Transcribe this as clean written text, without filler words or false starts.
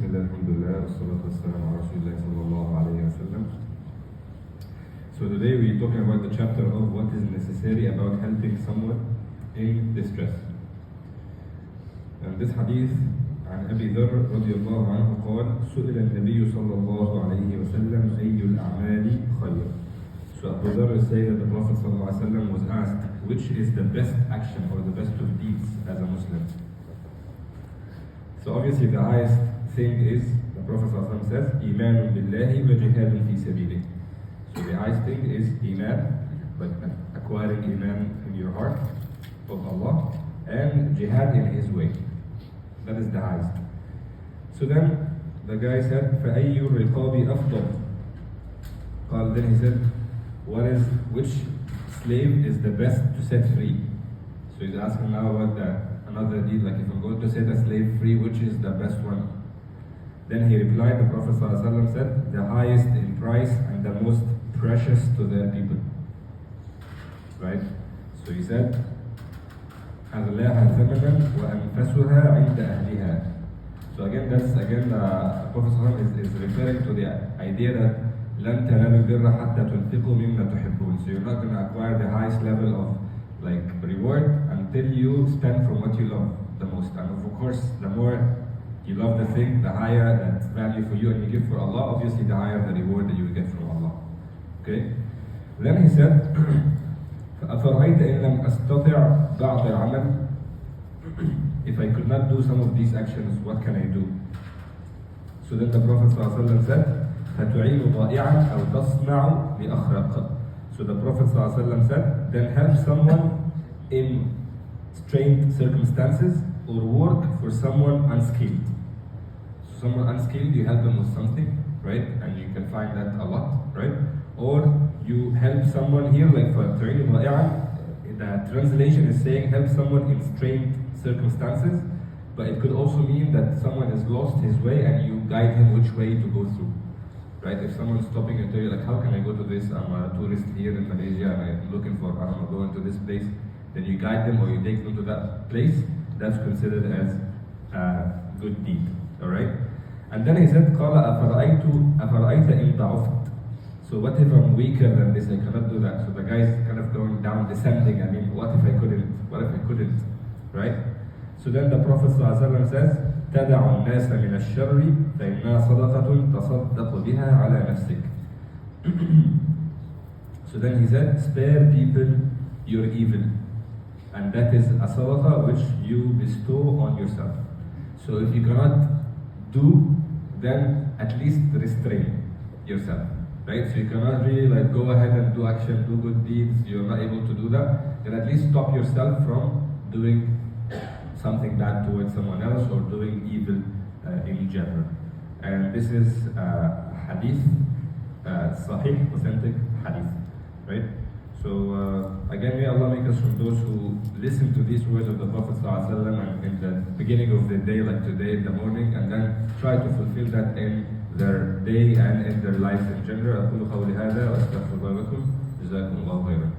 Bismillah, alhamdulillah, wassalatu wassalamu ala rasulillah sallallahu alayhi wa sallam. So today we're talking about the chapter of what is necessary about helping someone in distress. And this hadith عن أبي ذر رضي الله عنه قال سئل النبي صلى الله عليه وسلم أي الأعمال خير. So Abu Dharr is saying that the Prophet ﷺ was asked which is the best action or the best of deeds as a Muslim. So obviously the highest thing is, the Prophet ﷺ says, إيمان بالله وجهاد في سبيله. So the highest thing is Iman, but acquiring Iman in your heart of Allah, and jihad in His way. That is the highest. So then the guy said, فَأَيُّ الرِّقَابِ أَفْضَلُ. Then he said, which slave is the best to set free? So he's asking now about another deed, like if I'm going to set a slave free, which is the best one? Then he replied, the Prophet ﷺ said, the highest in price and the most precious to their people. Right? So he said, أغلاها ثمنا وأنفسها عند أهلها. So again, the Prophet ﷺ is referring to the idea that لن تنالوا البر حتى تنفقوا مما تحبون. So you're not going to acquire the highest level of reward until you spend from what you love the most. And of course, the more you love the thing, the higher that value for you, and you give for Allah, obviously the higher the reward that you will get from Allah. Okay? Then he said, أفرأيت إن لم أستطع بعض العمل. If I could not do some of these actions, what can I do? So then the Prophet ﷺ said, فتعين ضائعا أو تصنع لأخرق. So the Prophet ﷺ said, then help someone in strained circumstances or work for someone unskilled. So someone unskilled, you help them with something, right? And you can find that a lot, right? Or you help someone here, like for تعين ضائعا, the translation is saying help someone in strained circumstances, but it could also mean that someone has lost his way and you guide him which way to go through. Right? If someone's stopping and tell you, like, how can I go to this? I'm a tourist here in Malaysia and I'm looking for, I don't know, going to this place. Then you guide them or you take them to that place. That's considered as a good deed. Alright? And then he said, قال أفرأيت إن ضعفت. So what if I'm weaker than this? I cannot do that. So the guy's kind of going down, descending. I mean, what if I couldn't? What if I couldn't? Right? So then the Prophet ﷺ says, تدع الناس من الشر فإنها صدقة تصدق بها على نفسك. So then he said, spare people your evil, and that is a sadaqah which you bestow on yourself. So if you cannot do, then at least restrain yourself. Right? So you cannot really go ahead and do action, do good deeds, you're not able to do that, then at least stop yourself from doing something bad towards someone else or doing evil in general. And this is hadith, sahih, authentic hadith, right? So again, may Allah make us from those who listen to these words of the Prophet ﷺ in the beginning of the day, like today in the morning, and then try to fulfill that in their day and in their lives in general. أقول قولي هذا وأستغفر الله لكم. جزاكم الله خيرا.